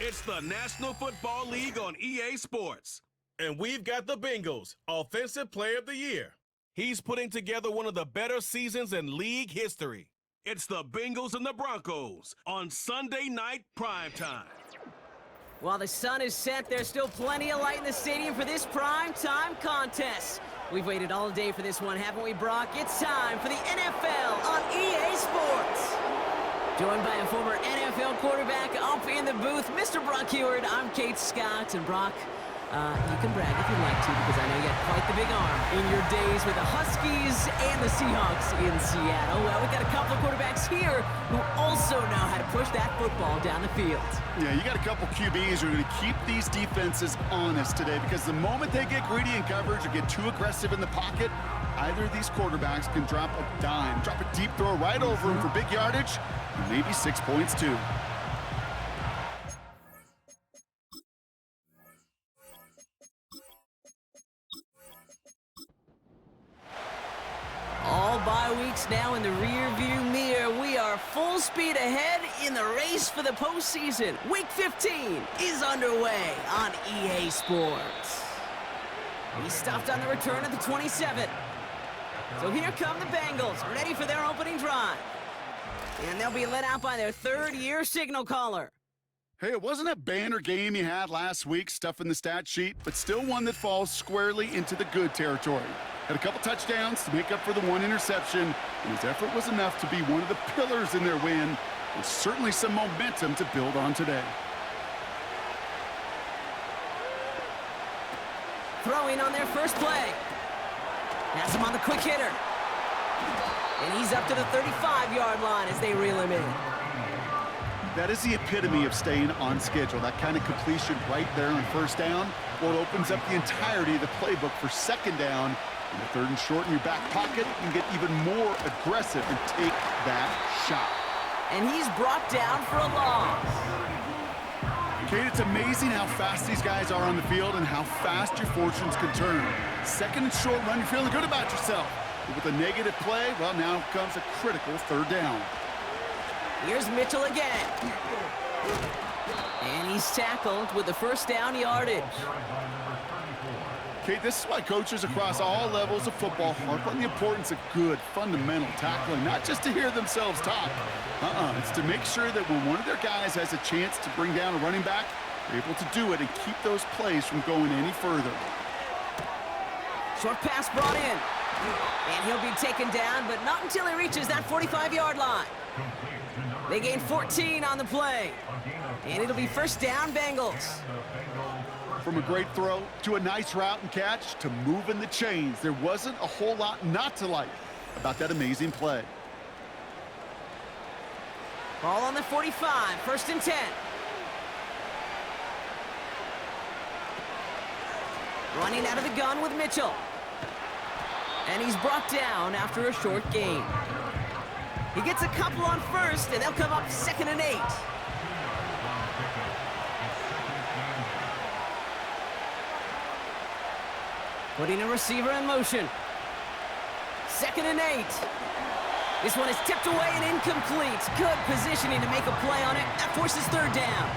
It's the National Football League on EA Sports. And we've got the Bengals, Offensive Player of the Year. He's putting together one of the better seasons in league history. It's the Bengals and the Broncos on Sunday night primetime. While the sun is set, there's still plenty of light in the stadium for this primetime contest. We've waited all day for this one, haven't we, Brock? It's time for the NFL on EA Sports. Joined by a former NFL quarterback up in the booth, Mr. Brock Heward. I'm Kate Scott, and Brock, you can brag if you'd like to, because I know you got quite the big arm in your days with the Huskies and the Seahawks in Seattle. Well, we've got a couple of quarterbacks here who also know how to push that football down the field. Yeah, you got a couple QBs who are going to keep these defenses honest today, because the moment they get greedy in coverage or get too aggressive in the pocket, either of these quarterbacks can drop a dime, drop a deep throw right over them for big yardage, and maybe 6 points too. All bye weeks now in the rearview mirror. We are full speed ahead in the race for the postseason. Week 15 is underway on EA Sports. He stopped on the return of the 27th. So here come the Bengals, ready for their opening drive. And they'll be led out by their third-year signal caller. Hey, it wasn't a banner game you had last week, stuff in the stat sheet, but still one that falls squarely into the good territory. Had a couple touchdowns to make up for the one interception, and his effort was enough to be one of the pillars in their win, with certainly some momentum to build on today. Throwing on their first play. Has him on the quick hitter. And he's up to the 35-yard line as they reel him in. That is the epitome of staying on schedule. That kind of completion right there on first down. Well, it opens up the entirety of the playbook for second down. And the third and short in your back pocket, you can get even more aggressive and take that shot. And he's brought down for a loss. Kate, it's amazing how fast these guys are on the field and how fast your fortunes can turn. Second and short run, you're feeling good about yourself. But with a negative play, well, now comes a critical third down. Here's Mitchell again. And he's tackled with the first down yardage. Kate, this is why coaches across all levels of football harp on the importance of good, fundamental tackling, not just to hear themselves talk. It's to make sure that when one of their guys has a chance to bring down a running back, they're able to do it and keep those plays from going any further. Short pass brought in. And he'll be taken down, but not until he reaches that 45-yard line. They gain 14 on the play. And it'll be first down, Bengals. From a great throw to a nice route and catch to moving the chains, there wasn't a whole lot not to like about that amazing play. Ball on the 45, first and 10. Running out of the gun with Mitchell. And he's brought down after a short gain. He gets a couple on first, and they'll come up 2nd and 8. Putting a receiver in motion. 2nd and 8. This one is tipped away and incomplete. Good positioning to make a play on it. That forces third down.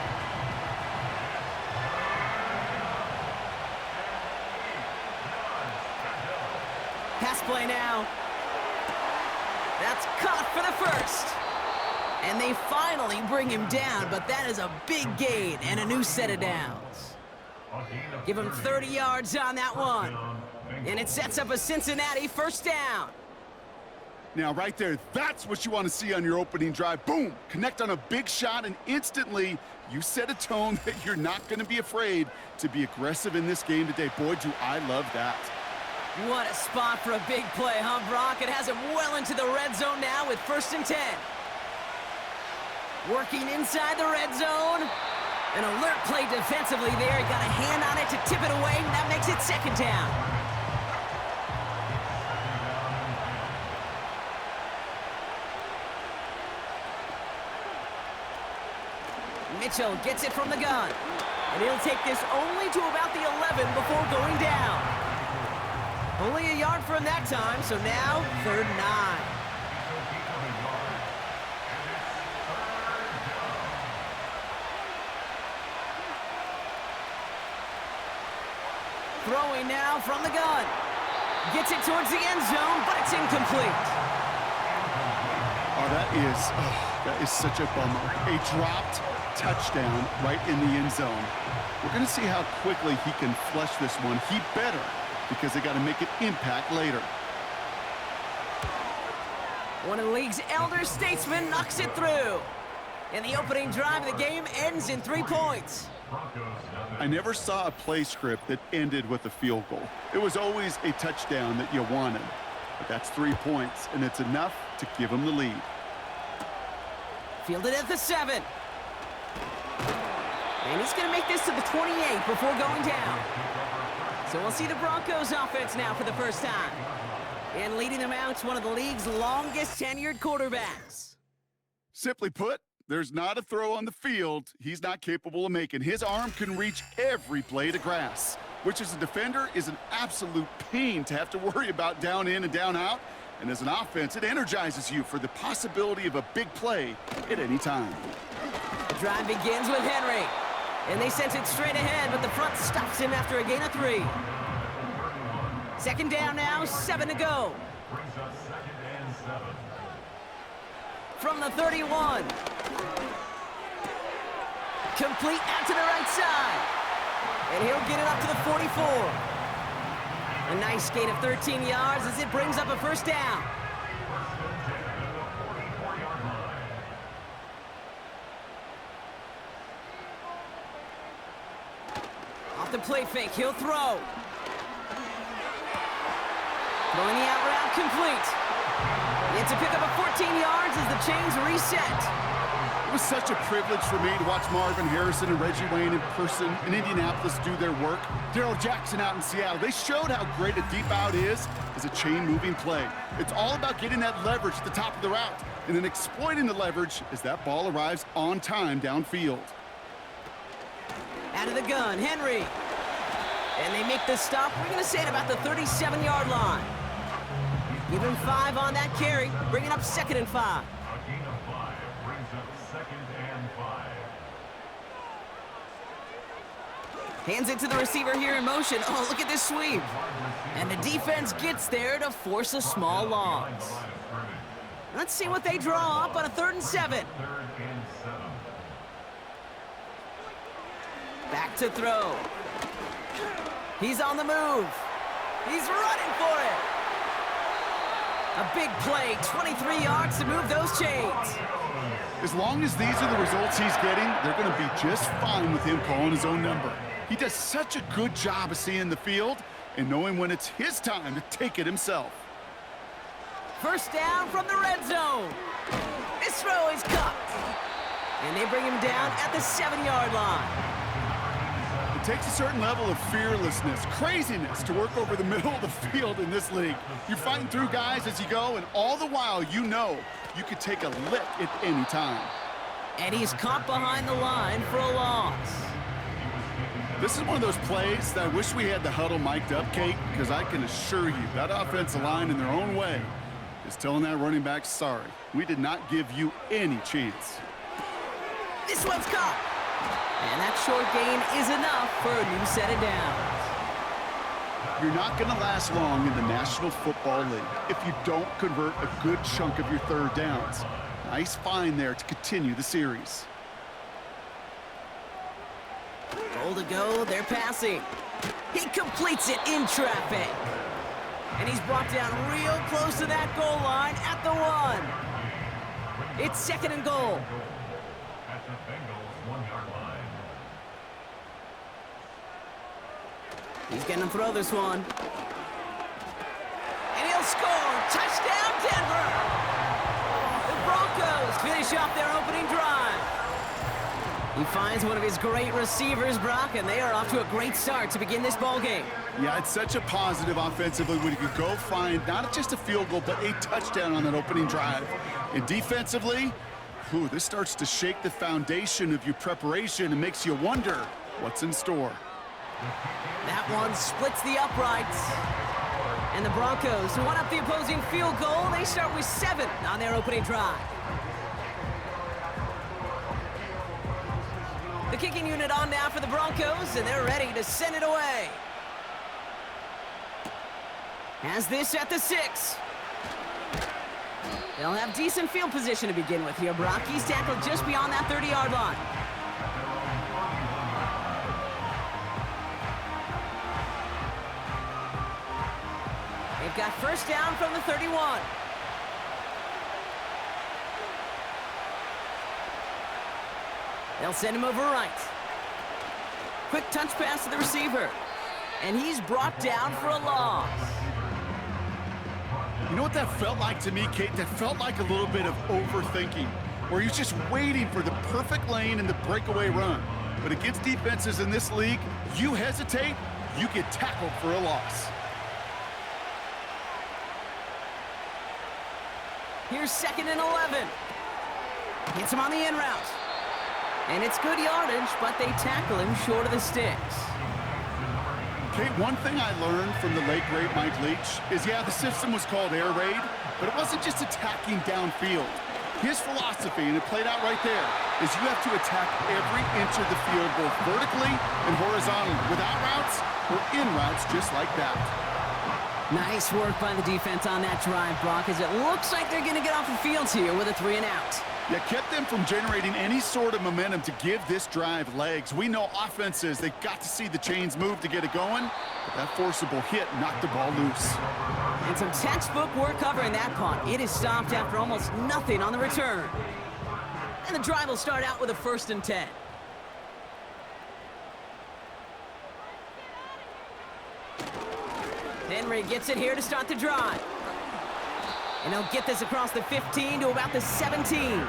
Pass play now. That's caught for the first. And they finally bring him down, but that is a big gain and a new set of downs. Give him 30 yards on that one. And it sets up a Cincinnati first down. Now, right there, that's what you want to see on your opening drive. Boom! Connect on a big shot, and instantly you set a tone that you're not going to be afraid to be aggressive in this game today. Boy, do I love that. What a spot for a big play, huh, Brock? It has him well into the red zone now with first and 10. Working inside the red zone. An alert play defensively there. He got a hand on it to tip it away, and that makes it second down. Mitchell gets it from the gun. And he'll take this only to about the 11 before going down. Only a yard for him that time, so now 3rd and 9. Throwing now from the gun. Gets it towards the end zone, but it's incomplete. Oh, that is such a bummer. A dropped touchdown right in the end zone. We're going to see how quickly he can flush this one. He better, because they got to make an impact later. One of the league's elder statesmen knocks it through. And the opening drive of the game ends in 3 points. I never saw a play script that ended with a field goal. It was always a touchdown that you wanted. But that's 3 points, and it's enough to give him the lead. Fielded at the 7. And he's going to make this to the 28 before going down. So we'll see the Broncos offense now for the first time. And leading them out, one of the league's longest tenured quarterbacks. Simply put, there's not a throw on the field he's not capable of making. His arm can reach every blade of grass, which as a defender is an absolute pain to have to worry about down in and down out. And as an offense, it energizes you for the possibility of a big play at any time. The drive begins with Henry. And they sent it straight ahead, but the front stops him after a gain of 3. Second down now, 7 to go. From the 31. Complete out to the right side. And he'll get it up to the 44. A nice gain of 13 yards as it brings up a first down. Off the play fake, he'll throw. Throwing the out route complete. It's a pickup of 14 yards as the chains reset. It was such a privilege for me to watch Marvin Harrison and Reggie Wayne in person in Indianapolis do their work. Darrell Jackson out in Seattle. They showed how great a deep out is as a chain-moving play. It's all about getting that leverage at the top of the route and then exploiting the leverage as that ball arrives on time downfield. Out of the gun, Henry. And they make the stop, we're going to say at about the 37-yard line. Give him 5 on that carry, bringing up 2nd and 5. Hands it to the receiver here in motion. Oh, look at this sweep. And the defense gets there to force a small loss. Let's see what they draw up on a 3rd and 7. Back to throw. He's on the move. He's running for it. A big play, 23 yards to move those chains. As long as these are the results he's getting, they're going to be just fine with him calling his own number. He does such a good job of seeing the field and knowing when it's his time to take it himself. First down from the red zone. This throw is caught. And they bring him down at the 7-yard line. It takes a certain level of fearlessness, craziness to work over the middle of the field in this league. You're fighting through guys as you go, and all the while you know you could take a lick at any time. And he's caught behind the line for a loss. This is one of those plays that I wish we had the huddle mic'd up, Kate, because I can assure you that offensive line in their own way is telling that running back, sorry, we did not give you any chance. This one's caught. And that short gain is enough for a new set of downs. You're not going to last long in the National Football League if you don't convert a good chunk of your 3rd downs. Nice find there to continue the series. Goal to go, they're passing. He completes it in traffic. And he's brought down real close to that goal line at the 1. It's 2nd and goal. He's going to throw this one. And he'll score. Touchdown, Denver! The Broncos finish off their opening drive. He finds one of his great receivers, Brock, and they are off to a great start to begin this ball game. Yeah, it's such a positive offensively when you can go find not just a field goal, but a touchdown on that opening drive. And defensively, this starts to shake the foundation of your preparation and makes you wonder what's in store. That one splits the uprights. And the Broncos, to one up the opposing field goal, they start with 7 on their opening drive. The kicking unit on now for the Broncos, and they're ready to send it away. Has this at the 6. They'll have decent field position to begin with here, Brock. He's tackled just beyond that 30-yard line. They've got first down from the 31. They'll send him over right. Quick touch pass to the receiver. And he's brought down for a loss. You know what that felt like to me, Kate? That felt like a little bit of overthinking, where he's just waiting for the perfect lane and the breakaway run. But against defenses in this league, you hesitate, you get tackled for a loss. Here's 2nd and 11. Hits him on the in route. And it's good yardage, but they tackle him short of the sticks. Kate, one thing I learned from the late, great Mike Leach is, yeah, the system was called air raid, but it wasn't just attacking downfield. His philosophy, and it played out right there, is you have to attack every inch of the field, both vertically and horizontally, without routes or in routes just like that. Nice work by the defense on that drive, Brock, as it looks like they're going to get off the field here with a 3 and out. Yeah, kept them from generating any sort of momentum to give this drive legs. We know offenses, they've got to see the chains move to get it going, but that forcible hit knocked the ball loose. And some textbook work covering that punt. It is stopped after almost nothing on the return. And the drive will start out with a 1st and 10. Henry gets it here to start the drive. And he'll get this across the 15 to about the 17.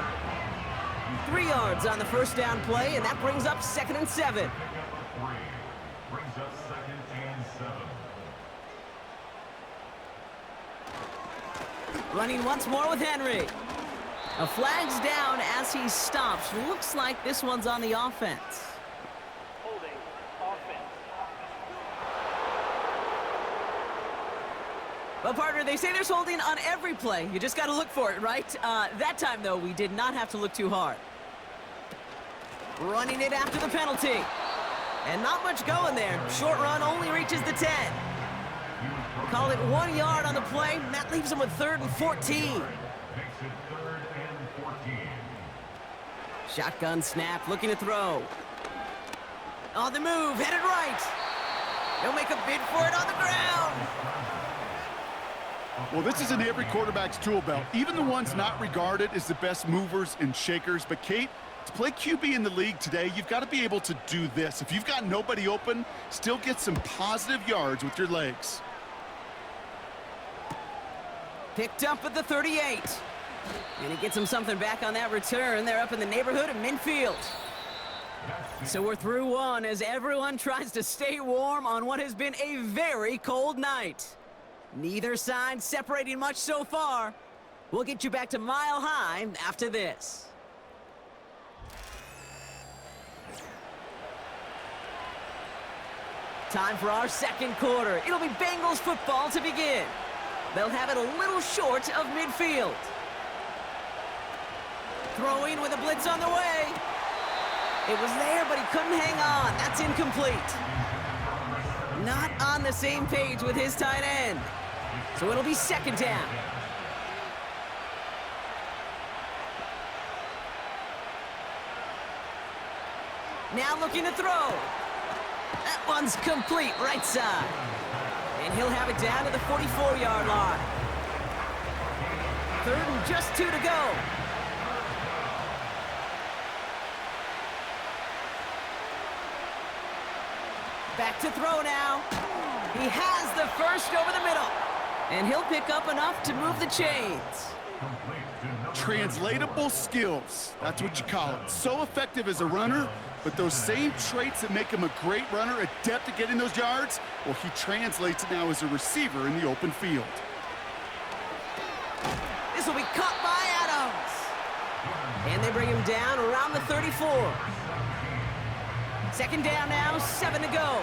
3 yards on the first down play, and that brings up 2nd and 7. Running once more with Henry. A flag's down as he stops. Looks like this one's on the offense. Well, partner, they say there's holding on every play. You just got to look for it, right? That time, though, we did not have to look too hard. Running it after the penalty. And not much going there. Short run only reaches the 10. Call it 1 yard on the play. That leaves him with 3rd and 14. Shotgun snap, looking to throw. On the move, headed right. He'll make a bid for it on the ground. Well, this is in every quarterback's tool belt, even the ones not regarded as the best movers and shakers. But, Kate, to play QB in the league today, you've got to be able to do this. If you've got nobody open, still get some positive yards with your legs. Picked up at the 38. And he gets him something back on that return. They're up in the neighborhood of midfield. So we're through one as everyone tries to stay warm on what has been a very cold night. Neither side separating much so far. We'll get you back to Mile High after this. Time for our second quarter. It'll be Bengals football to begin. They'll have it a little short of midfield. Throwing with a blitz on the way. It was there, but he couldn't hang on. That's incomplete. Not on the same page with his tight end. So it'll be 2nd down. Now looking to throw. That one's complete, right side. And he'll have it down to the 44-yard line. 3rd and just 2 to go. Back to throw now. He has the first over the middle. And he'll pick up enough to move the chains. Translatable skills. That's what you call it. So effective as a runner, but those same traits that make him a great runner, adept at getting those yards, well, he translates it now as a receiver in the open field. This will be caught by Adams. And they bring him down around the 34. 2nd down now, 7 to go.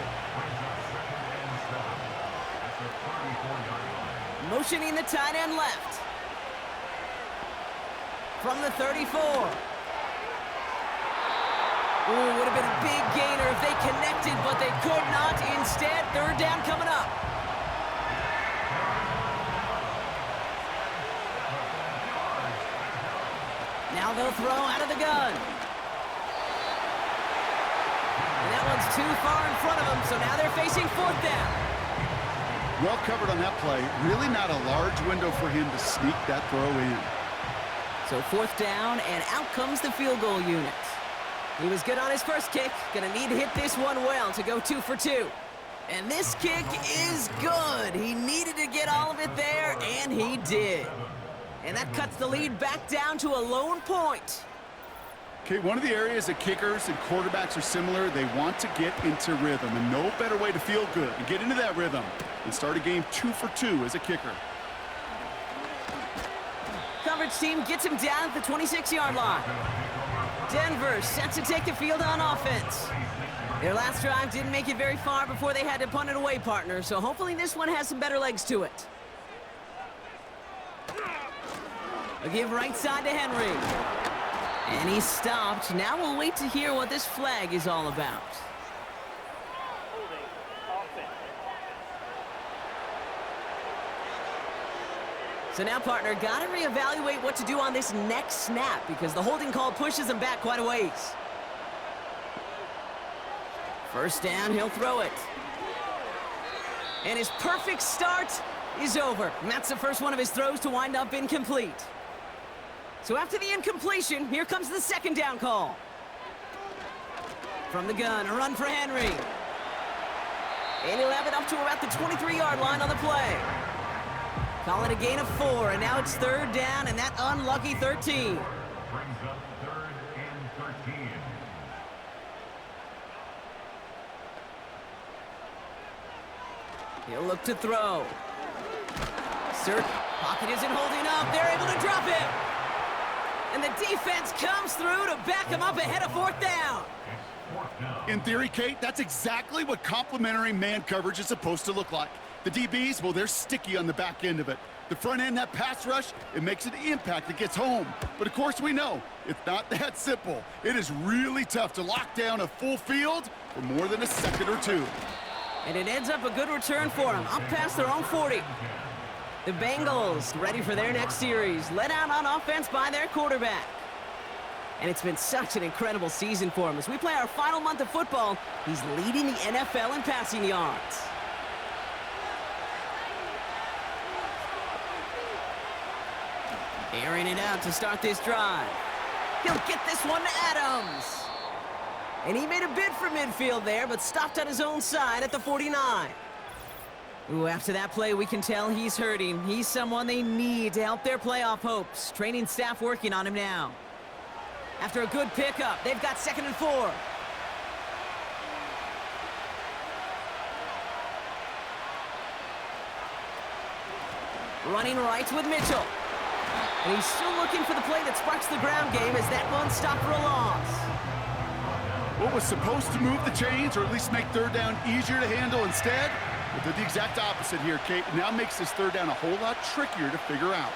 Motioning the tight end left. From the 34. Ooh, would have been a big gainer if they connected, but they could not. Instead, 3rd down coming up. He'll throw out of the gun. And that one's too far in front of him, so now they're facing fourth down. Well covered on that play. Really not a large window for him to sneak that throw in. So fourth down, and out comes the field goal unit. He was good on his first kick. Gonna need to hit this one well to go 2 for 2. And this kick is good. He needed to get all of it there, and he did. And that cuts the lead back down to a lone point. Okay, one of the areas that kickers and quarterbacks are similar, they want to get into rhythm. And no better way to feel good and get into that rhythm than start a game 2 for 2 as a kicker. Coverage team gets him down at the 26-yard line. Denver set to take the field on offense. Their last drive didn't make it very far before they had to punt it away, partner, so hopefully this one has some better legs to it. A give right side to Henry. And he stopped. Now we'll wait to hear what this flag is all about. So now, partner, got to reevaluate what to do on this next snap because the holding call pushes him back quite a ways. First down, he'll throw it. And his perfect start is over. And that's the first one of his throws to wind up incomplete. So after the incompletion, here comes the second down call. From the gun, a run for Henry. And he'll have it up to about the 23-yard line on the play. Call it a gain of 4, and now it's third down, and that unlucky 13. Brings up 3rd and 13. He'll look to throw. Sir, pocket isn't holding up. They're able to drop him. And the defense comes through to back him up ahead of fourth down. In theory, Kate, that's exactly what complementary man coverage is supposed to look like. The DBs, well, they're sticky on the back end of it. The front end, that pass rush, it makes an impact that gets home. But of course we know, it's not that simple. It is really tough to lock down a full field for more than a second or two. And it ends up a good return for them, up past their own 40. The Bengals ready for their next series, led out on offense by their quarterback. And it's been such an incredible season for him. As we play our final month of football, he's leading the NFL in passing yards. Airing it out to start this drive. He'll get this one to Adams. And he made a bid for midfield there, but stopped on his own side at the 49. Ooh, after that play, we can tell he's hurting. He's someone they need to help their playoff hopes. Training staff working on him now. After a good pickup, they've got 2nd and 4. Running right with Mitchell. And he's still looking for the play that sparks the ground game as that one stopped for a loss. What was supposed to move the chains or at least make third down easier to handle instead? It did the exact opposite here, Kate. It now makes this third down a whole lot trickier to figure out.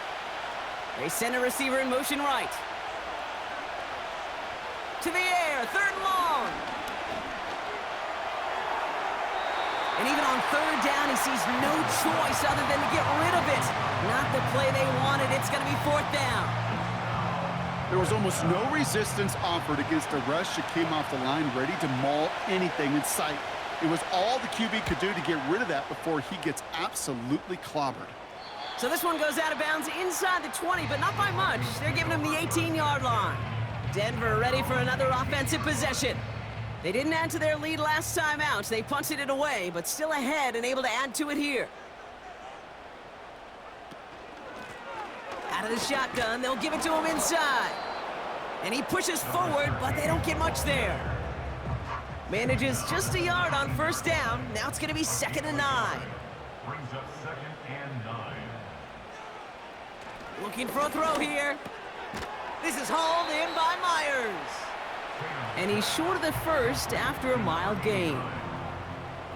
They send a receiver in motion right. To the air, 3rd and long. And even on 3rd down, he sees no choice other than to get rid of it. Not the play they wanted. It's going to be 4th down. There was almost no resistance offered against a rush that came off the line ready to maul anything in sight. It was all the QB could do to get rid of that before he gets absolutely clobbered. So this one goes out of bounds inside the 20, but not by much. They're giving him the 18-yard line. Denver ready for another offensive possession. They didn't add to their lead last time out. They punted it away, but still ahead and able to add to it here. Out of the shotgun, they'll give it to him inside. And he pushes forward, but they don't get much there. Manages just a yard on 1st down. Now it's going to be 2nd and 9. Brings up 2nd and 9. Looking for a throw here. This is hauled in by Myers. And he's short of the first after a mild gain.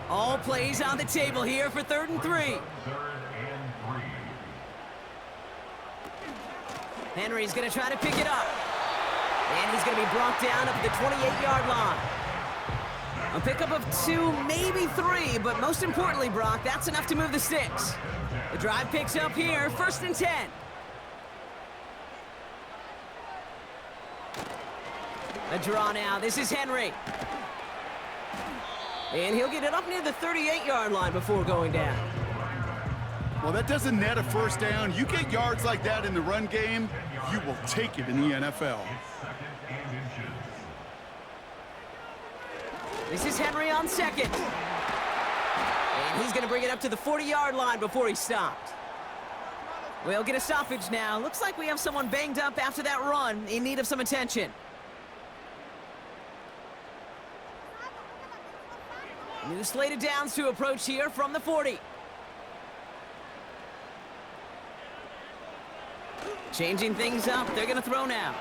All plays on the table here for 3rd and 3. 3rd and 3. Henry's going to try to pick it up. And he's going to be brought down up at the 28-yard line. A pickup of 2, maybe 3, but most importantly, Brock, that's enough to move the sticks. The drive picks up here, 1st and 10. A draw now. This is Henry. And he'll get it up near the 38-yard line before going down. Well, that doesn't net a first down. You get yards like that in the run game, you will take it in the NFL. This is Henry on second. And he's going to bring it up to the 40-yard line before he stopped. We'll get a stoppage now. Looks like we have someone banged up after that run, in need of some attention. New slate of downs to approach here from the 40. Changing things up, they're going to throw now.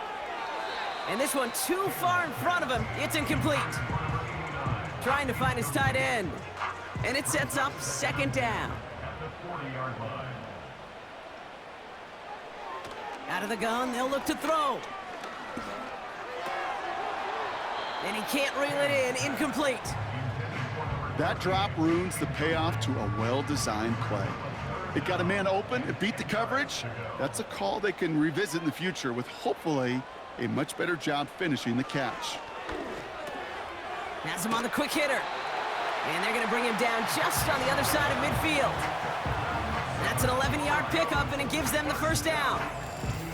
And this one too far in front of him, it's incomplete. Trying to find his tight end. And it sets up second down. Out of the gun, they'll look to throw. And he can't reel it in, incomplete. That drop ruins the payoff to a well-designed play. It got a man open, it beat the coverage. That's a call they can revisit in the future with hopefully a much better job finishing the catch. Has him on the quick hitter. And they're going to bring him down just on the other side of midfield. That's an 11-yard pickup, and it gives them the first down.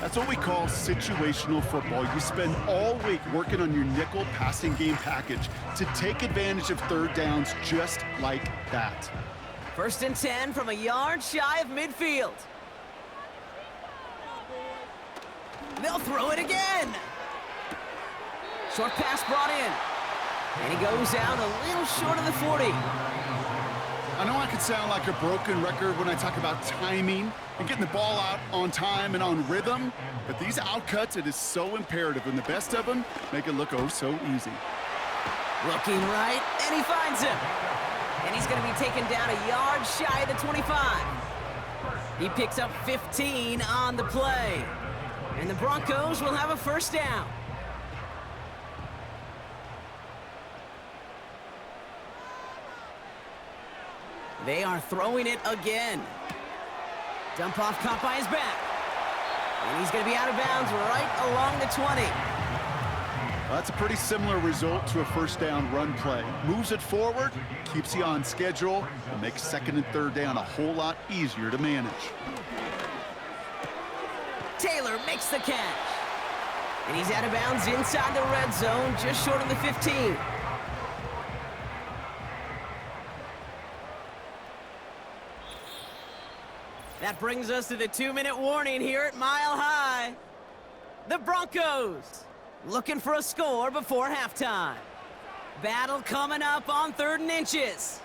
That's what we call situational football. You spend all week working on your nickel passing game package to take advantage of third downs just like that. First and 10 from a yard shy of midfield. They'll throw it again. Short pass brought in. And he goes out a little short of the 40. I know I could sound like a broken record when I talk about timing and getting the ball out on time and on rhythm, but these outcuts, it is so imperative, and the best of them make it look oh so easy. Looking right, and he finds him. And he's going to be taken down a yard shy of the 25. He picks up 15 on the play. And the Broncos will have a first down. They are throwing it again. Dump off caught by his back. And he's going to be out of bounds right along the 20. Well, that's a pretty similar result to a first down run play. Moves it forward, keeps you on schedule, and makes second and third down a whole lot easier to manage. Taylor makes the catch. And he's out of bounds inside the red zone, just short of the 15. That brings us to the 2-minute warning here at Mile High. The Broncos looking for a score before halftime. Battle coming up on 3rd and inches.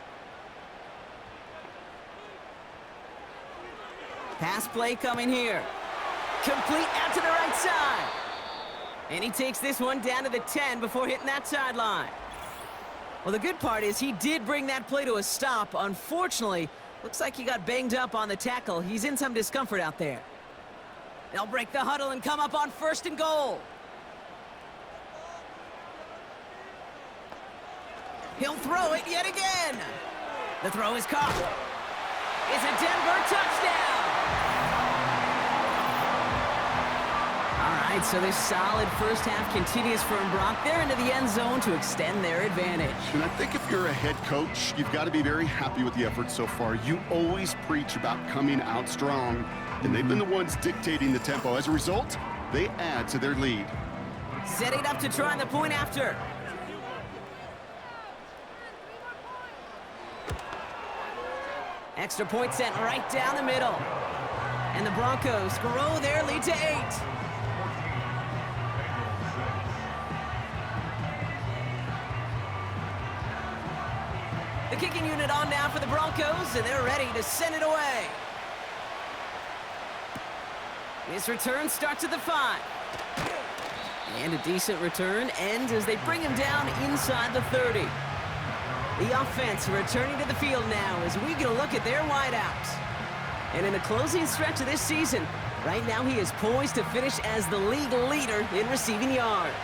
Pass play coming here. Complete out to the right side. And he takes this one down to the 10 before hitting that sideline. Well, the good part is he did bring that play to a stop. Unfortunately, looks like he got banged up on the tackle. He's in some discomfort out there. They'll break the huddle and come up on 1st and goal. He'll throw it yet again. The throw is caught. It's a Denver touchdown. All right, so this solid first half continues for Brock. They're into the end zone to extend their advantage. And I think if you're a head coach, you've got to be very happy with the effort so far. You always preach about coming out strong, and they've been the ones dictating the tempo. As a result, they add to their lead. Setting up to try the point after. Extra point sent right down the middle. And the Broncos grow their lead to 8. The kicking unit on now for the Broncos, and they're ready to send it away. This return starts at the 5. And a decent return ends as they bring him down inside the 30. The offense returning to the field now as we get a look at their wideouts. And in the closing stretch of this season, right now he is poised to finish as the league leader in receiving yards.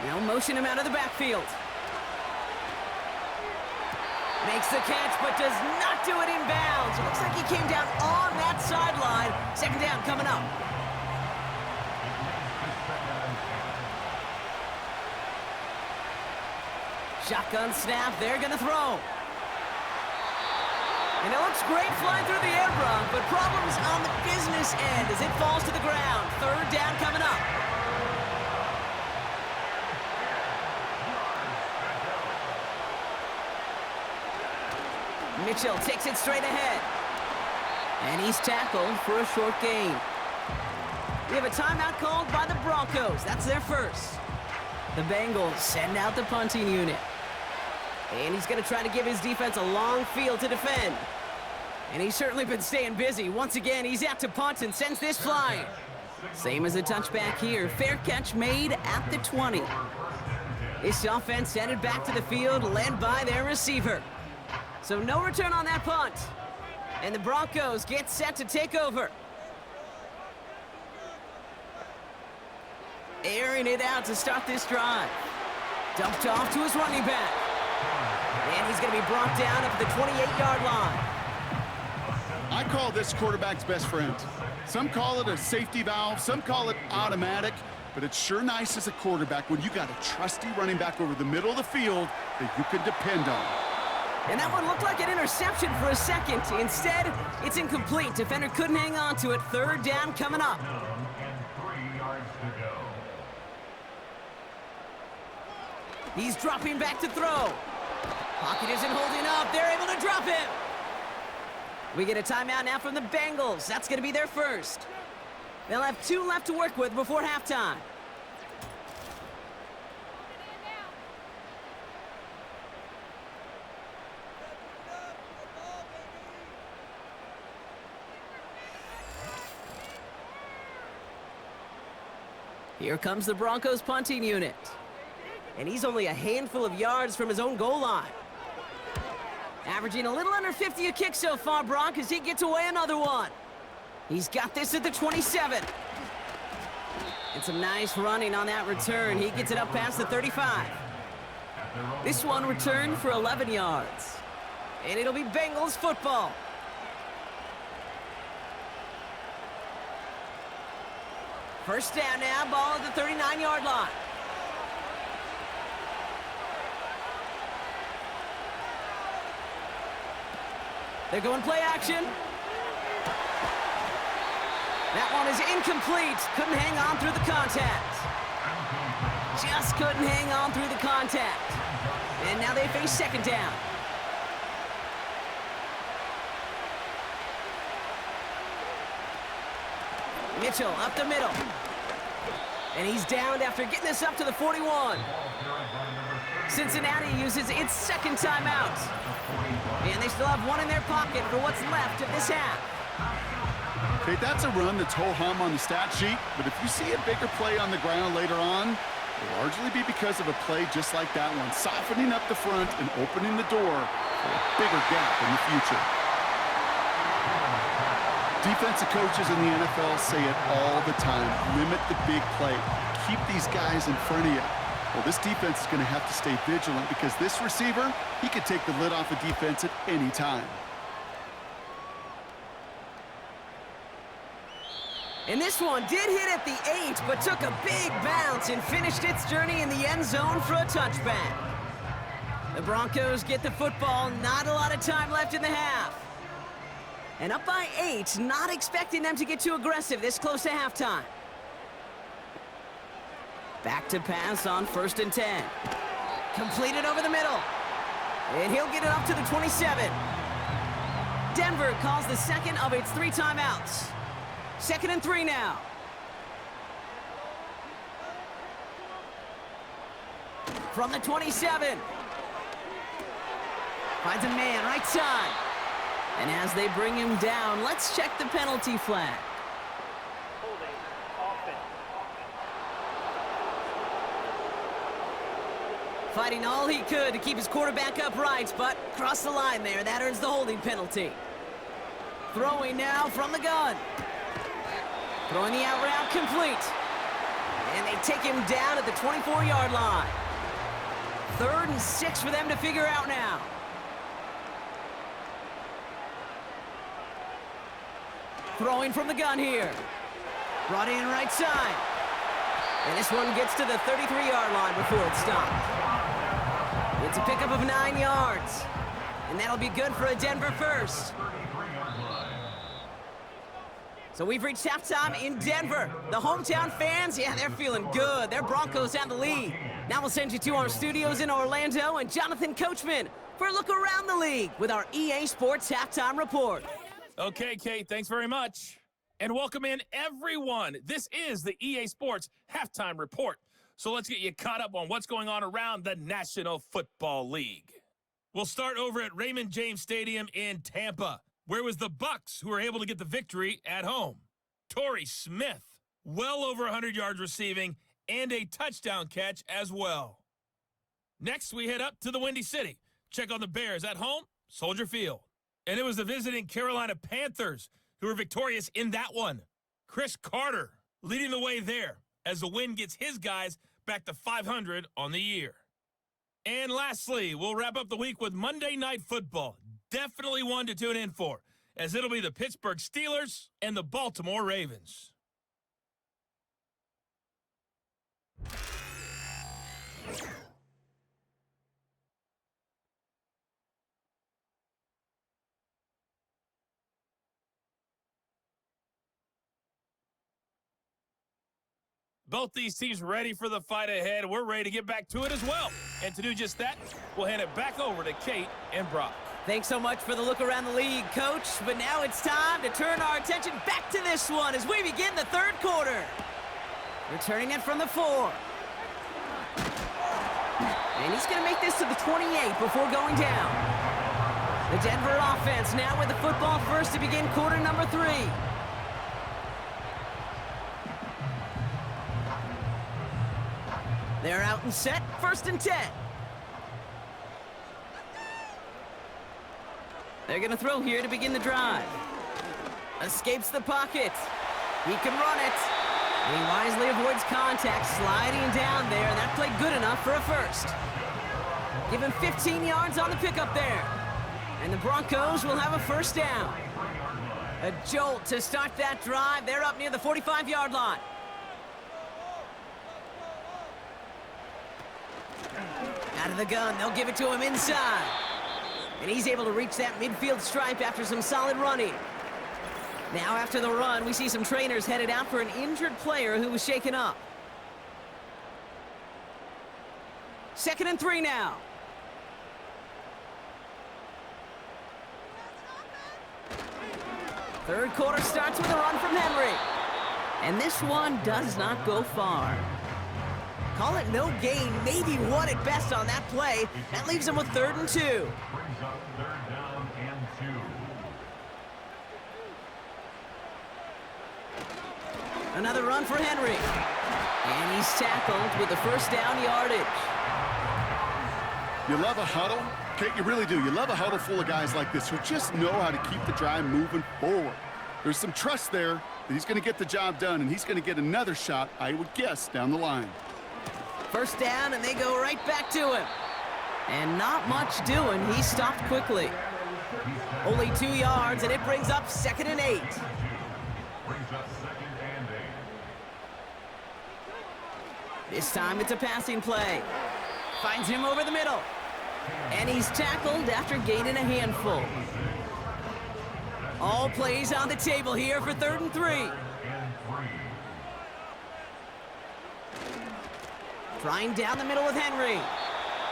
Now motion him out of the backfield. Makes the catch, but does not do it in bounds. It looks like he came down on that sideline. Second down coming up. Shotgun snap, they're gonna throw. And it looks great flying through the air, Bronk, but problems on the business end as it falls to the ground. Third down coming up. Mitchell takes it straight ahead. And he's tackled for a short gain. We have a timeout called by the Broncos. That's their first. The Bengals send out the punting unit. And he's going to try to give his defense a long field to defend. And he's certainly been staying busy. Once again, he's out to punt and sends this flying. Same as a touchback here. Fair catch made at the 20. This offense headed back to the field, led by their receiver. So no return on that punt. And the Broncos get set to take over. Airing it out to start this drive. Dumped off to his running back. And he's going to be brought down up at the 28-yard line. I call this quarterback's best friend. Some call it a safety valve, some call it automatic, but it's sure nice as a quarterback when you got a trusty running back over the middle of the field that you can depend on. And that one looked like an interception for a second. Instead, it's incomplete. Defender couldn't hang on to it. Third down coming up. And 3 yards to go. He's dropping back to throw. Pocket isn't holding up. They're able to drop him. We get a timeout now from the Bengals. That's going to be their first. They'll have 2 left to work with before halftime. Here comes the Broncos punting unit. And he's only a handful of yards from his own goal line. Averaging a little under 50 a kick so far, Bronk, as he gets away another one. He's got this at the 27. And some nice running on that return. He gets it up past the 35. This one returned for 11 yards. And it'll be Bengals football. First down now, ball at the 39-yard line. They're going play action. That one is incomplete. Couldn't hang on through the contact. Just couldn't hang on through the contact. And now they face second down. Mitchell up the middle. And he's downed after getting this up to the 41. Cincinnati uses its second timeout. And they still have one in their pocket for what's left of this half. Okay, that's a run that's ho-hum on the stat sheet, but if you see a bigger play on the ground later on, it'll largely be because of a play just like that one, softening up the front and opening the door for a bigger gap in the future. Defensive coaches in the NFL say it all the time. Limit the big play. Keep these guys in front of you. Well, this defense is going to have to stay vigilant because this receiver, he could take the lid off a defense at any time. And this one did hit at the 8, but took a big bounce and finished its journey in the end zone for a touchback. The Broncos get the football. Not a lot of time left in the half. And up by 8, not expecting them to get too aggressive this close to halftime. Back to pass on 1st and 10. Completed over the middle. And he'll get it up to the 27. Denver calls the second of its 3 timeouts. 2nd and 3 now. From the 27. Finds a man right side. And as they bring him down, let's check the penalty flag. Fighting all he could to keep his quarterback upright, but crossed the line there. That earns the holding penalty. Throwing now from the gun. Throwing the out route complete. And they take him down at the 24-yard line. 3rd and 6 for them to figure out now. Throwing from the gun here. Brought in right side. And this one gets to the 33-yard line before it's stopped. It's a pickup of 9 yards. And that'll be good for a Denver first. So we've reached halftime in Denver. The hometown fans, yeah, they're feeling good. Their Broncos have the lead. Now we'll send you to our studios in Orlando and Jonathan Coachman for a look around the league with our EA Sports Halftime Report. Okay, Kate, thanks very much. And welcome in, everyone. This is the EA Sports Halftime Report. So let's get you caught up on what's going on around the National Football League. We'll start over at Raymond James Stadium in Tampa, where it was the Bucs who were able to get the victory at home. Torrey Smith, well over 100 yards receiving and a touchdown catch as well. Next, we head up to the Windy City. Check on the Bears at home, Soldier Field. And it was the visiting Carolina Panthers who were victorious in that one. Chris Carter leading the way there as the win gets his guys back to 500 on the year. And lastly, we'll wrap up the week with Monday Night Football. Definitely one to tune in for, as it'll be the Pittsburgh Steelers and the Baltimore Ravens. Both these teams ready for the fight ahead. We're ready to get back to it as well. And to do just that, we'll hand it back over to Kate and Brock. Thanks so much for the look around the league, Coach. But now it's time to turn our attention back to this one as we begin the third quarter. Returning it from the 4. And he's going to make this to the 28 before going down. The Denver offense now with the football first to begin quarter number 3. They're out and set, 1st and 10. They're going to throw here to begin the drive. Escapes the pocket. He can run it. And he wisely avoids contact, sliding down there, and that played good enough for a first. Give him 15 yards on the pickup there. And the Broncos will have a first down. A jolt to start that drive. They're up near the 45-yard line. Out of the gun, they'll give it to him inside. And he's able to reach that midfield stripe after some solid running. Now after the run, we see some trainers headed out for an injured player who was shaken up. 2nd and 3 now. Third quarter starts with a run from Henry. And this one does not go far. Call it no gain, maybe 1 at best on that play. That leaves him with 3rd and 2. Brings up 3rd down and 2. Another run for Henry. And he's tackled with the first down yardage. You love a huddle? Kate, you really do. You love a huddle full of guys like this who just know how to keep the drive moving forward. There's some trust there that he's going to get the job done, and he's going to get another shot, I would guess, down the line. First down, and they go right back to him. And not much doing. He stopped quickly. Only 2 yards, and it brings up 2nd and 8. Brings up 2nd and 8. This time it's a passing play. Finds him over the middle. And he's tackled after gaining a handful. All plays on the table here for 3rd and 3. Trying down the middle with Henry.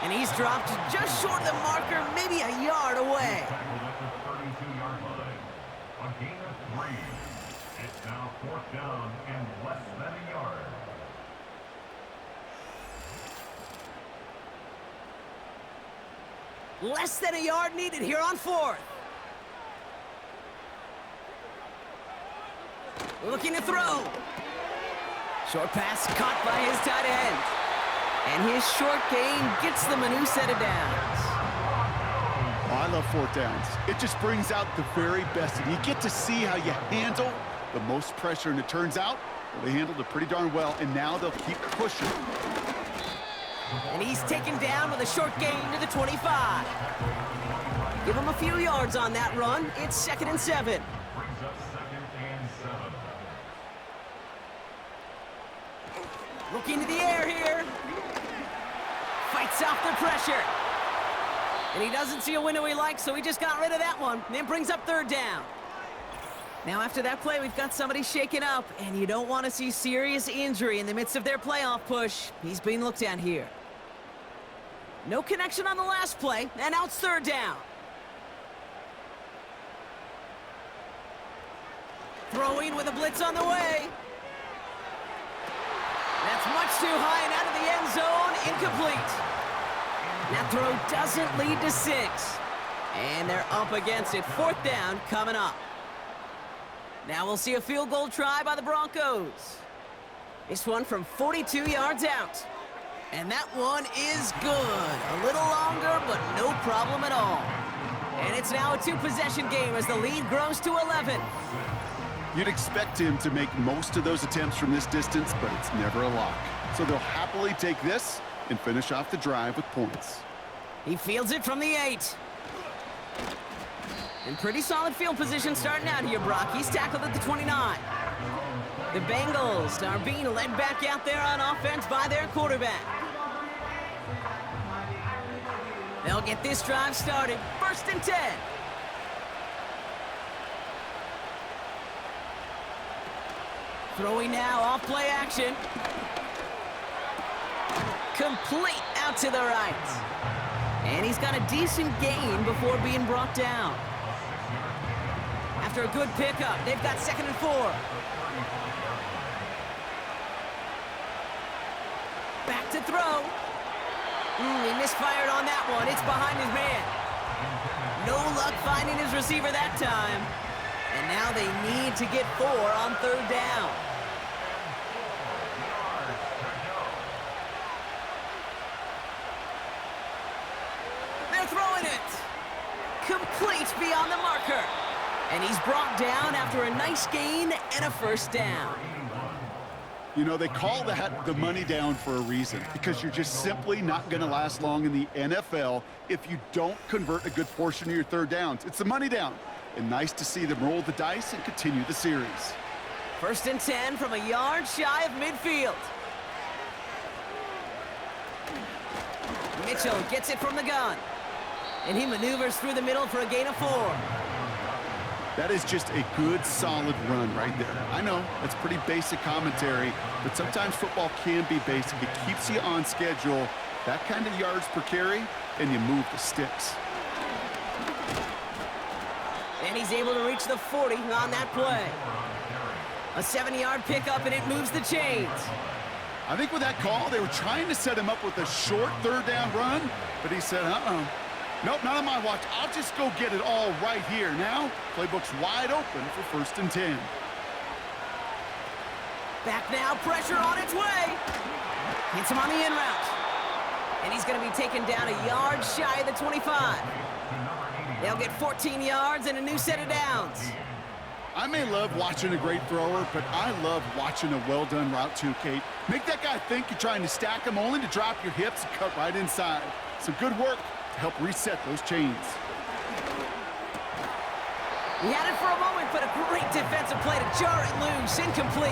And he's dropped just short of the marker, maybe a yard away. Tackled at the 32-yard line. A gain of 3. It's now 4th down and less than a yard. Less than a yard needed here on 4th. Looking to throw. Short pass caught by his tight end. And his short gain gets them a new set of downs. Oh, I love 4th downs. It just brings out the very best. And you get to see how you handle the most pressure. And it turns out, well, they handled it pretty darn well. And now they'll keep pushing. And he's taken down with a short gain to the 25. Give him a few yards on that run. It's 2nd and 7. Brings up 2nd and 7. Looking to the air here. Fights off the pressure. And he doesn't see a window he likes, so he just got rid of that one. And it brings up 3rd down. Now after that play, we've got somebody shaken up, and you don't want to see serious injury in the midst of their playoff push. He's being looked at here. No connection on the last play, and now it's 3rd down. Throwing with a blitz on the way. That's much too high and out of the end zone, incomplete. That throw doesn't lead to 6. And they're up against it, 4th down coming up. Now we'll see a field goal try by the Broncos. This one from 42 yards out. And that one is good. A little longer, but no problem at all. And it's now a 2-possession game as the lead grows to 11. You'd expect him to make most of those attempts from this distance, but it's never a lock. So they'll happily take this and finish off the drive with points. He fields it from the 8. In pretty solid field position starting out here, Brock. He's tackled at the 29. The Bengals are being led back out there on offense by their quarterback. They'll get this drive started. 1st and 10. Throwing now, off play action. Complete out to the right. And he's got a decent gain before being brought down. After a good pickup, they've got 2nd and 4. Back to throw. He misfired on that one. It's behind his man. No luck finding his receiver that time. And now they need to get 4 on 3rd down. They're throwing it. Complete beyond the marker. And he's brought down after a nice gain and a 1st down. You know, they call that the money down for a reason, because you're just simply not going to last long in the NFL if you don't convert a good portion of your 3rd downs. It's the money down. And nice to see them roll the dice and continue the series. 1st and 10 from a yard shy of midfield. Mitchell gets it from the gun. And he maneuvers through the middle for a gain of 4. That is just a good, solid run right there. I know, that's pretty basic commentary, but sometimes football can be basic. It keeps you on schedule, that kind of yards per carry, and you move the sticks. And he's able to reach the 40 on that play. A 7-yard pickup, and it moves the chains. I think with that call, they were trying to set him up with a short 3rd down run, but he said, nope, not on my watch. I'll just go get it all right here. Now, playbook's wide open for 1st and 10. Back now, pressure on its way. Hits him on the in route. And he's going to be taken down a yard shy of the 25. They'll get 14 yards and a new set of downs. I may love watching a great thrower, but I love watching a well-done route too, Kate. Make that guy think you're trying to stack him only to drop your hips and cut right inside. Some good work to help reset those chains. He had it for a moment, but a great defensive play to jar it loose. Incomplete.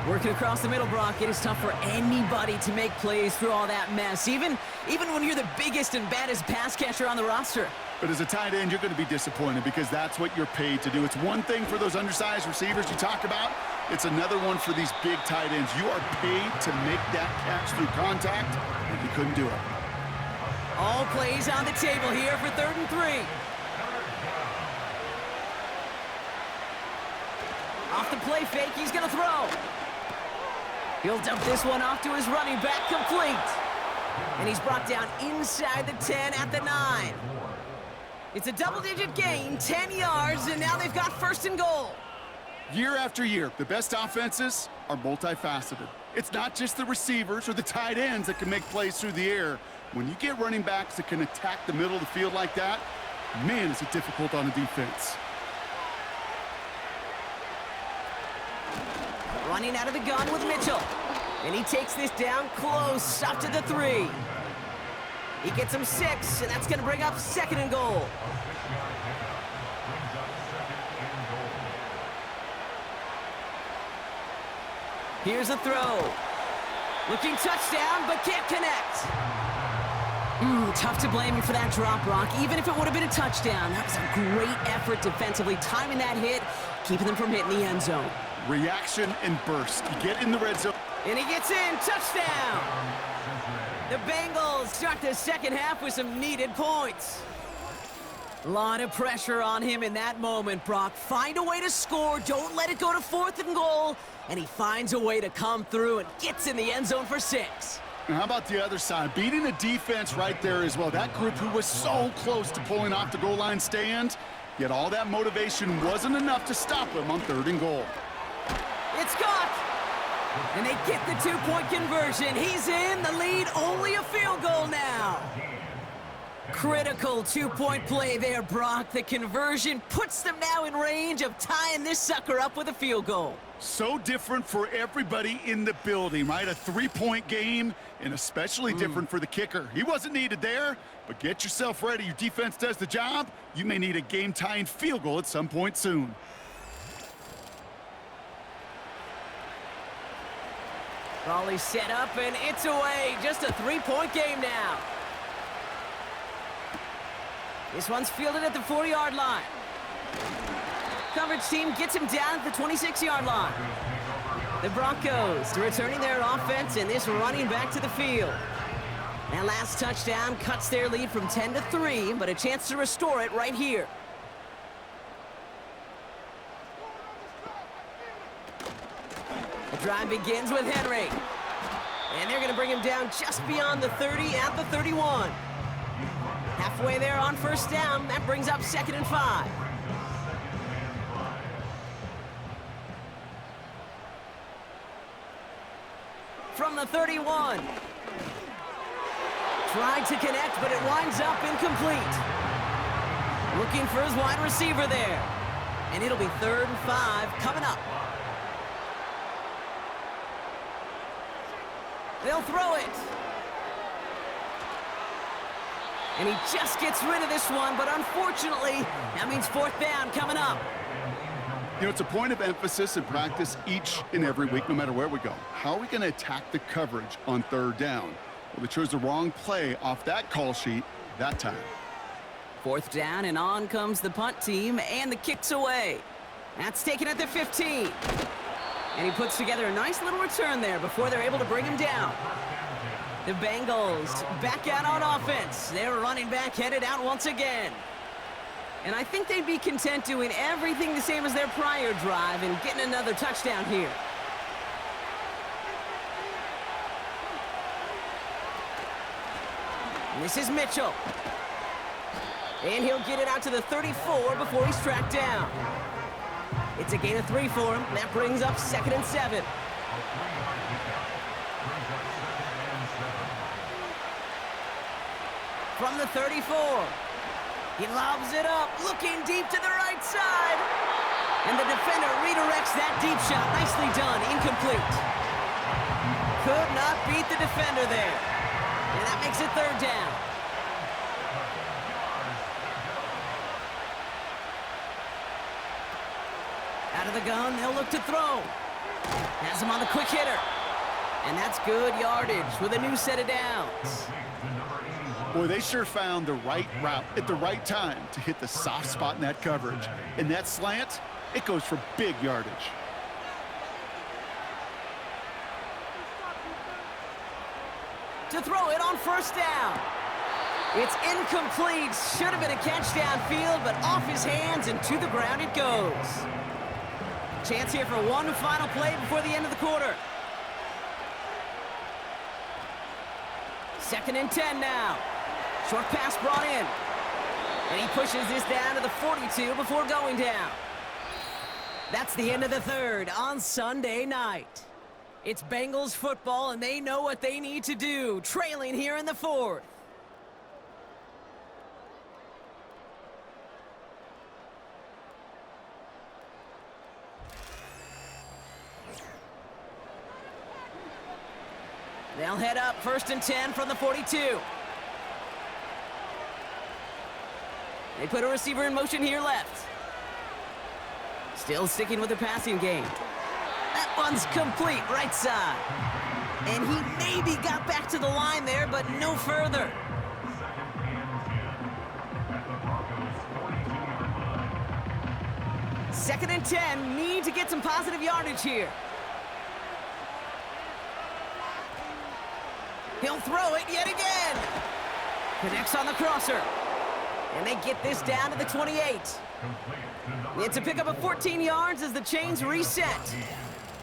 Working across the middle, Brock, it is tough for anybody to make plays through all that mess, even when you're the biggest and baddest pass catcher on the roster. But as a tight end, you're going to be disappointed because that's what you're paid to do. It's one thing for those undersized receivers you talk about. It's another one for these big tight ends. You are paid to make that catch through contact, and you couldn't do it. All plays on the table here for 3rd and 3. Off the play fake, he's going to throw. He'll dump this one off to his running back, complete. And he's brought down inside the 10 at the 9. It's a double-digit gain, 10 yards, and now they've got 1st and goal. Year after year, the best offenses are multifaceted. It's not just the receivers or the tight ends that can make plays through the air. When you get running backs that can attack the middle of the field like that, man, is it difficult on a defense. Running out of the gun with Mitchell. And he takes this down close, up to the 3. He gets him 6, and that's going to bring up 2nd and goal. Here's a throw. Looking touchdown, but can't connect. Tough to blame him for that drop, Brock, even if it would have been a touchdown. That was a great effort defensively, timing that hit, keeping them from hitting the end zone. Reaction and burst. You get in the red zone. And he gets in, touchdown! The Bengals start the second half with some needed points. A lot of pressure on him in that moment, Brock. Find a way to score, don't let it go to 4th and goal, and he finds a way to come through and gets in the end zone for 6. And how about the other side? Beating the defense right there as well. That group who was so close to pulling off the goal line stand, yet all that motivation wasn't enough to stop him on 3rd and goal. It's caught! And they get the 2-point conversion. He's in the lead, only a field goal now. Critical 2-point play there, Brock. The conversion puts them now in range of tying this sucker up with a field goal. So different for everybody in the building, right? A 3-point game, and especially different for the kicker. He wasn't needed there, but get yourself ready. Your defense does the job. You may need a game-tying field goal at some point soon. Raleigh's set up, and it's away. Just a 3-point game now. This one's fielded at the 40-yard line. Coverage team gets him down at the 26-yard line. The Broncos returning their offense and this running back to the field. That last touchdown cuts their lead from 10 to 3, but a chance to restore it right here. The drive begins with Henry. And they're going to bring him down just beyond the 30 at the 31. Halfway there on 1st down. That brings up 2nd and 5. From the 31. Tried to connect, but it winds up incomplete. Looking for his wide receiver there. And it'll be 3rd and 5 coming up. They'll throw it. And he just gets rid of this one, but unfortunately, that means 4th down coming up. You know, it's a point of emphasis in practice each and every week, no matter where we go. How are we going to attack the coverage on 3rd down? Well, they chose the wrong play off that call sheet that time. 4th down, and on comes the punt team, and the kick's away. That's taken at the 15. And he puts together a nice little return there before they're able to bring him down. The Bengals back out on offense. Their running back headed out once again. And I think they'd be content doing everything the same as their prior drive and getting another touchdown here. And this is Mitchell. And he'll get it out to the 34 before he's tracked down. It's a gain of 3 for him. That brings up 2nd and 7. From the 34. He lobs it up, looking deep to the right side. And the defender redirects that deep shot. Nicely done, incomplete. Could not beat the defender there. And that makes it 3rd down. Out of the gun, they'll look to throw. Has him on the quick hitter. And that's good yardage with a new set of downs. Boy, they sure found the right route at the right time to hit the soft spot in that coverage. And that slant, it goes for big yardage. To throw it on 1st down. It's incomplete. Should have been a catch downfield, but off his hands and to the ground it goes. Chance here for one final play before the end of the quarter. 2nd and 10 now. Short pass brought in. And he pushes this down to the 42 before going down. That's the end of the 3rd on Sunday night. It's Bengals football, and they know what they need to do, trailing here in the 4th. They'll head up 1st and 10 from the 42. They put a receiver in motion here left. Still sticking with the passing game. That one's complete, right side. And he maybe got back to the line there, but no further. 2nd and 10. Need to get some positive yardage here. He'll throw it yet again. Connects on the crosser. And they get this down to the 28. It's a pickup of 14 yards as the chains reset.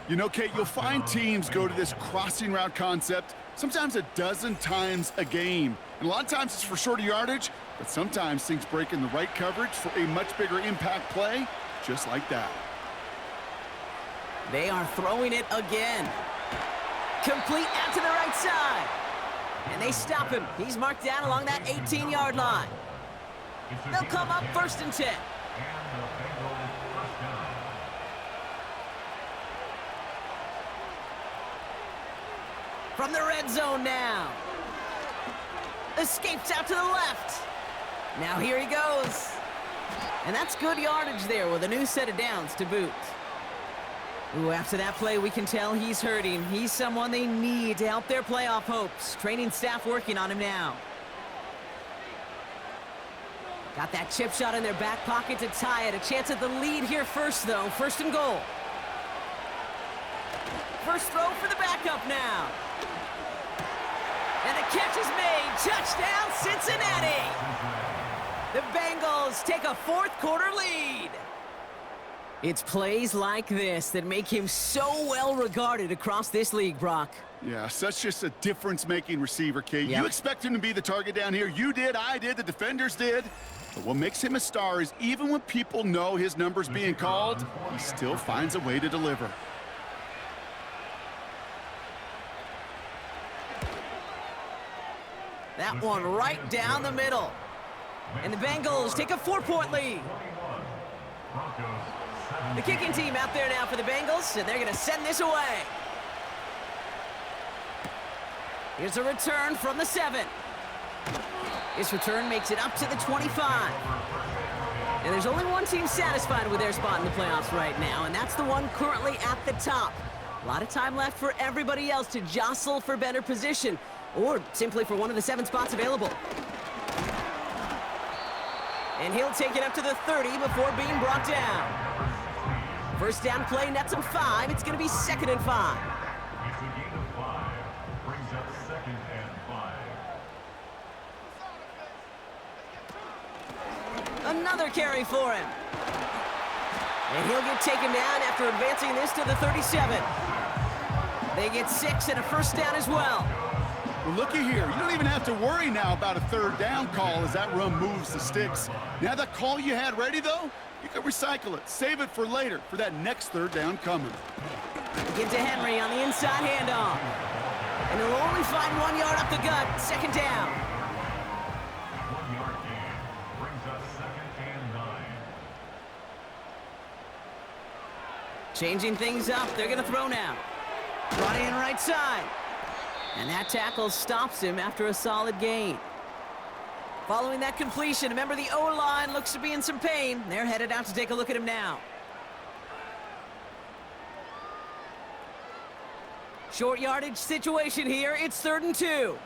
You know, Kate, you'll find teams go to this crossing route concept sometimes a dozen times a game. And a lot of times it's for shorter yardage, but sometimes things break in the right coverage for a much bigger impact play, just like that. They are throwing it again. Complete out to the right side. And they stop him. He's marked down along that 18-yard line. They'll come up 1st and 10. From the red zone now. Escapes out to the left. Now here he goes. And that's good yardage there with a new set of downs to boot. Ooh, after that play, we can tell he's hurting. He's someone they need to help their playoff hopes. Training staff working on him now. Got that chip shot in their back pocket to tie it. A chance at the lead here first, though. 1st and goal. First throw for the backup now. And the catch is made. Touchdown, Cincinnati. The Bengals take a 4th quarter lead. It's plays like this that make him so well regarded across this league, Brock. Yeah, such just a difference-making receiver, Kate. Yep. You expect him to be the target down here. You did, I did, the defenders did. But what makes him a star is even when people know his number's being called, he still finds a way to deliver. That one right down the middle. And the Bengals take a 4-point lead. The kicking team out there now for the Bengals, and they're going to send this away. Here's a return from the 7. This return makes it up to the 25. And there's only one team satisfied with their spot in the playoffs right now, and that's the one currently at the top. A lot of time left for everybody else to jostle for better position, or simply for one of the 7 spots available. And he'll take it up to the 30 before being brought down. First down play nets him 5. It's going to be 2nd and 5. It's a gain of 5. Brings up 2nd and 5. Another carry for him. And he'll get taken down after advancing this to the 37. They get 6 and a first down as well. Well, looky here. You don't even have to worry now about a 3rd down call as that run moves the sticks. Now that call you had ready, though, you can recycle it. Save it for later, for that next 3rd down coming. Give to Henry on the inside handoff. And he'll only find 1 yard up the gut. 2nd down. 1-yard gain. Brings up 2nd and 9. Changing things up. They're going to throw now. Brought in right side. And that tackle stops him after a solid gain. Following that completion, remember the O-line looks to be in some pain. They're headed out to take a look at him now. Short yardage situation here. It's 3rd and 2.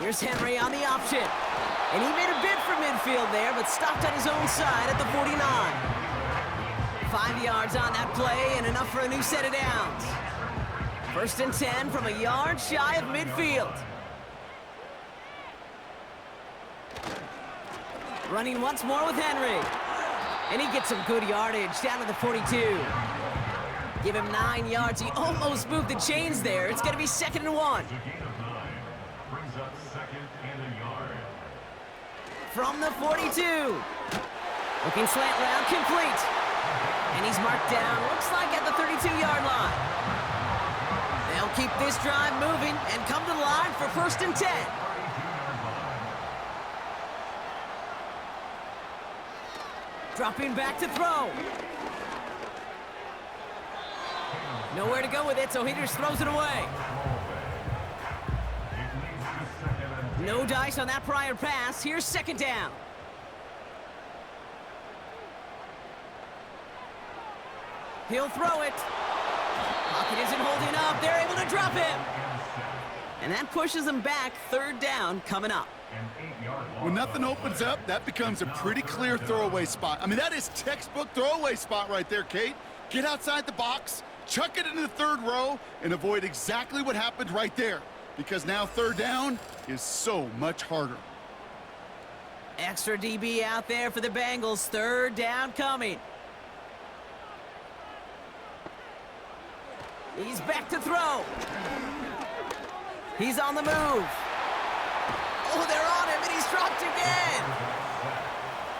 Here's Henry on the option. And he made a bid for midfield there, but stopped on his own side at the 49. 5 yards on that play and enough for a new set of downs. 1st and 10 from a yard shy of midfield. Running once more with Henry. And he gets some good yardage down to the 42. Give him 9 yards. He almost moved the chains there. It's going to be 2nd and 1. It's a gain of 9. Brings up 2nd and a yard. From the 42. Looking slant round, complete. And he's marked down, looks like at the 32-yard line. They'll keep this drive moving and come to the line for 1st and 10. Dropping back to throw. Nowhere to go with it, so he just throws it away. No dice on that prior pass. Here's 2nd down. He'll throw it. Pocket isn't holding up. They're able to drop him. And that pushes them back. 3rd down coming up. An 8-yard When nothing opens up, that becomes a pretty clear throwaway spot. I mean, that is textbook throwaway spot right there, Kate. Get outside the box, chuck it into the third row, and avoid exactly what happened right there. Because now third down is so much harder. Extra DB out there for the Bengals. Third down coming. He's back to throw. He's on the move. Oh, they're on him, and he's dropped again.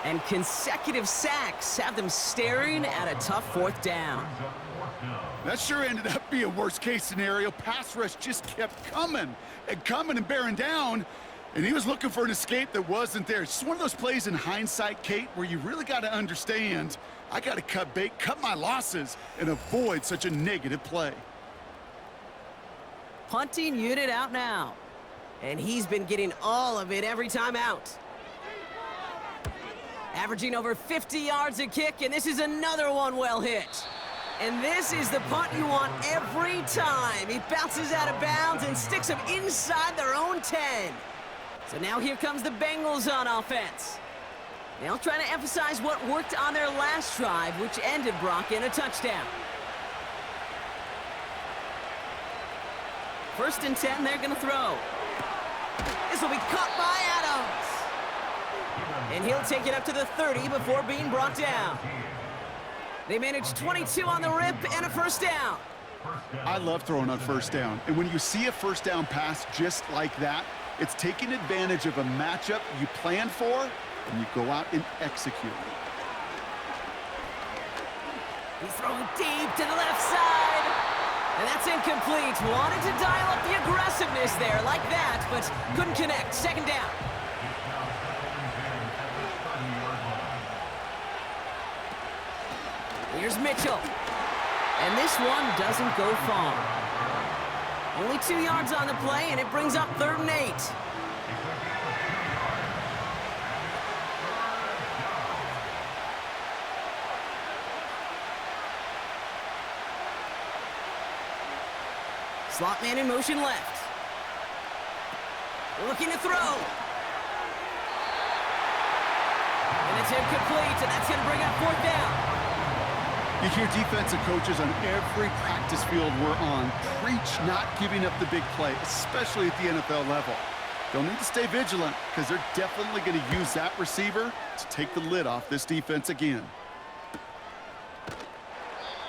And consecutive sacks have them staring at a tough fourth down. That sure ended up being a worst-case scenario. Pass rush just kept coming and bearing down, and he was looking for an escape that wasn't there. It's just one of those plays in hindsight, Kate, where you really got to understand, I got to cut bait, cut my losses, and avoid such a negative play. Punting unit out now. And he's been getting all of it every time out. Averaging over 50 yards a kick, and this is another one well hit. And this is the punt you want every time. He bounces out of bounds and sticks him inside their own 10. So now here comes the Bengals on offense. They'll try to emphasize what worked on their last drive, which ended Brock in a touchdown. 1st and 10, they're going to throw. This will be caught by Adams. And he'll take it up to the 30 before being brought down. They managed 22 on the rip and a first down. I love throwing on first down. And when you see a first down pass just like that, it's taking advantage of a matchup you planned for, and you go out and execute. He's throwing deep to the left side. And that's incomplete. Wanted to dial up the aggressiveness there like that, but couldn't connect. Second down. Here's Mitchell. And this one doesn't go far. Only 2 yards on the play, and it brings up 3rd and 8. Slot man in motion left. Looking to throw. And it's incomplete, and that's going to bring up 4th down. You hear defensive coaches on every practice field we're on preach not giving up the big play, especially at the NFL level. They'll need to stay vigilant because they're definitely going to use that receiver to take the lid off this defense again.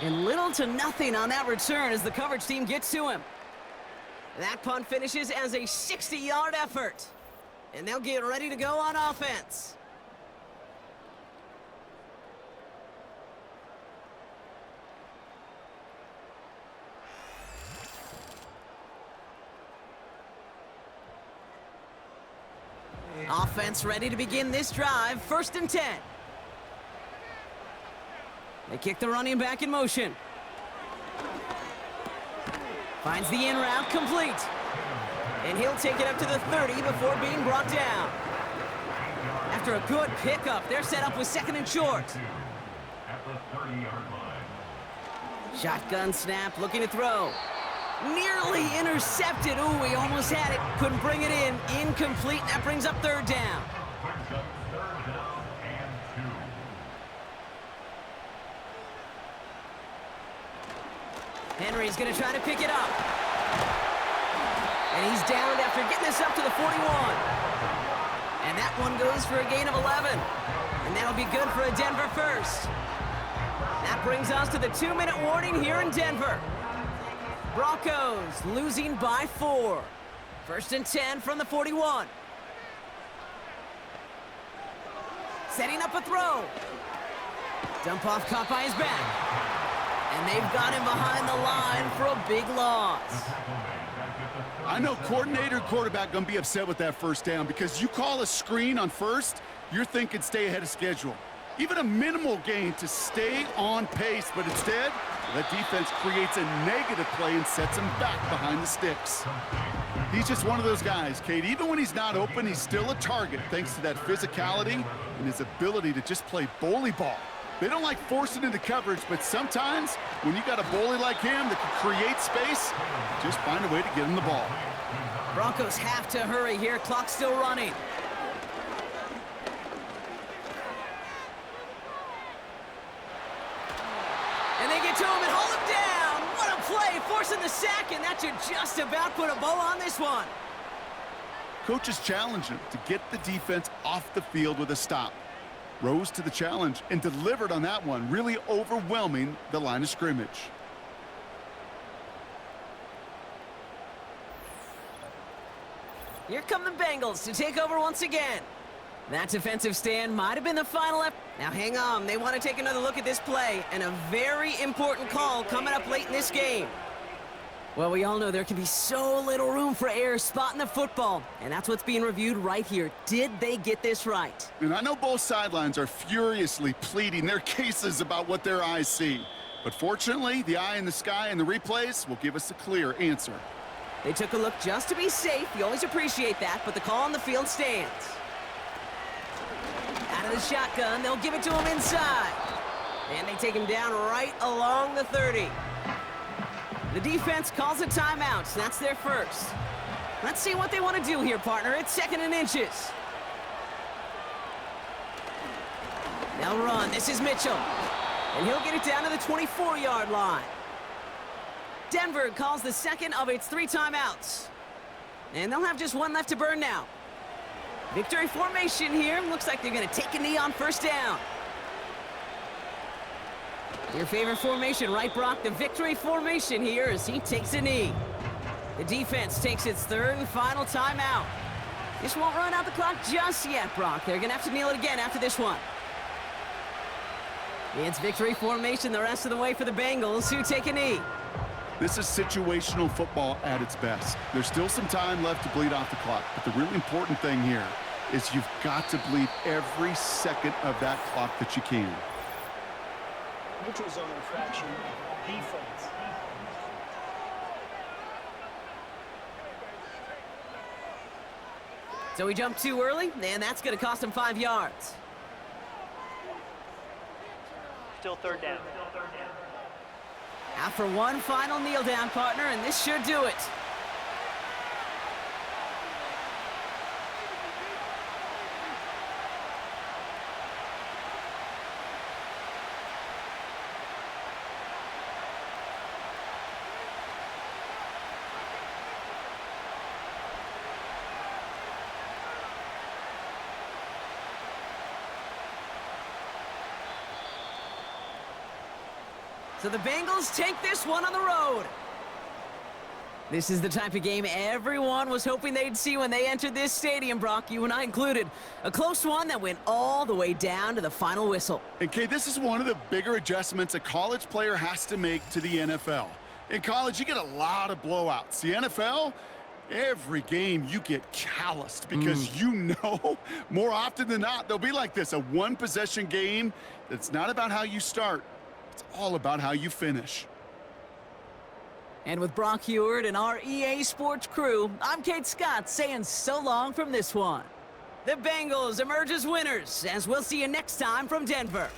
And little to nothing on that return as the coverage team gets to him. That punt finishes as a 60-yard effort. And they'll get ready to go on offense. Offense ready to begin this drive. 1st and 10. They kick the running back in motion. Finds the in route complete. And he'll take it up to the 30 before being brought down. After a good pickup, they're set up with 2nd and short. At the 30-yard line. Shotgun snap, looking to throw. Nearly intercepted. Ooh, he almost had it. Couldn't bring it in. Incomplete. That brings up 3rd down. Brings up 3rd down and 2. Henry's going to try to pick it up. And he's downed after getting this up to the 41. And that one goes for a gain of 11. And that'll be good for a Denver first. That brings us to the 2-minute warning here in Denver. Broncos losing by 4. 1st and 10 from the 41. Setting up a throw. Dump off caught by his back. And they've got him behind the line for a big loss. I know coordinator and quarterback going to be upset with that first down because you call a screen on first, you're thinking stay ahead of schedule. Even a minimal gain to stay on pace, but instead, that defense creates a negative play and sets him back behind the sticks. He's just one of those guys, Kate. Even when he's not open, he's still a target thanks to that physicality and his ability to just play bully ball. They don't like forcing into coverage, but sometimes when you got a bully like him that can create space, just find a way to get him the ball. Broncos have to hurry here. Clock's still running. forcing the sack, and that should just about put a bow on this one. Coaches challenged him to get the defense off the field with a stop. Rose to the challenge and delivered on that one, really overwhelming the line of scrimmage. Here come the Bengals to take over once again. That defensive stand might have been the final effort. Now hang on, they want to take another look at this play, and a very important call coming up late in this game. Well, we all know there can be so little room for error spotting the football, and that's what's being reviewed right here. Did they get this right? And I know both sidelines are furiously pleading their cases about what their eyes see. But fortunately, the eye in the sky and the replays will give us a clear answer. They took a look just to be safe. You always appreciate that, but the call on the field stands. Out of the shotgun, they'll give it to him inside. And they take him down right along the 30. The defense calls a timeout. That's their first. Let's see what they want to do here, partner. It's 2nd and inches. They'll run. This is Mitchell. And he'll get it down to the 24-yard line. Denver calls the second of its 3 timeouts. And they'll have just one left to burn now. Victory formation here. Looks like they're going to take a knee on first down. Your favorite formation, right, Brock? The victory formation here as he takes a knee. The defense takes its 3rd and final timeout. This won't run out the clock just yet, Brock. They're going to have to kneel it again after this one. It's victory formation the rest of the way for the Bengals, who take a knee. This is situational football at its best. There's still some time left to bleed off the clock, but the really important thing here is you've got to bleed every second of that clock that you can. Neutral zone infraction, defense. So he jumped too early, and that's going to cost him 5 yards. Still 3rd down. Out for one final kneel down, partner, and this should do it. So the Bengals take this one on the road. This is the type of game everyone was hoping they'd see when they entered this stadium, Brock, you and I included. A close one that went all the way down to the final whistle. And Kay, this is one of the bigger adjustments a college player has to make to the NFL. In college, you get a lot of blowouts. The NFL, every game you get calloused because you know more often than not they'll be like this, a one-possession game that's not about how you start. It's all about how you finish. And with Brock Heward and our EA Sports crew, I'm Kate Scott saying so long from this one. The Bengals emerge as winners, as we'll see you next time from Denver.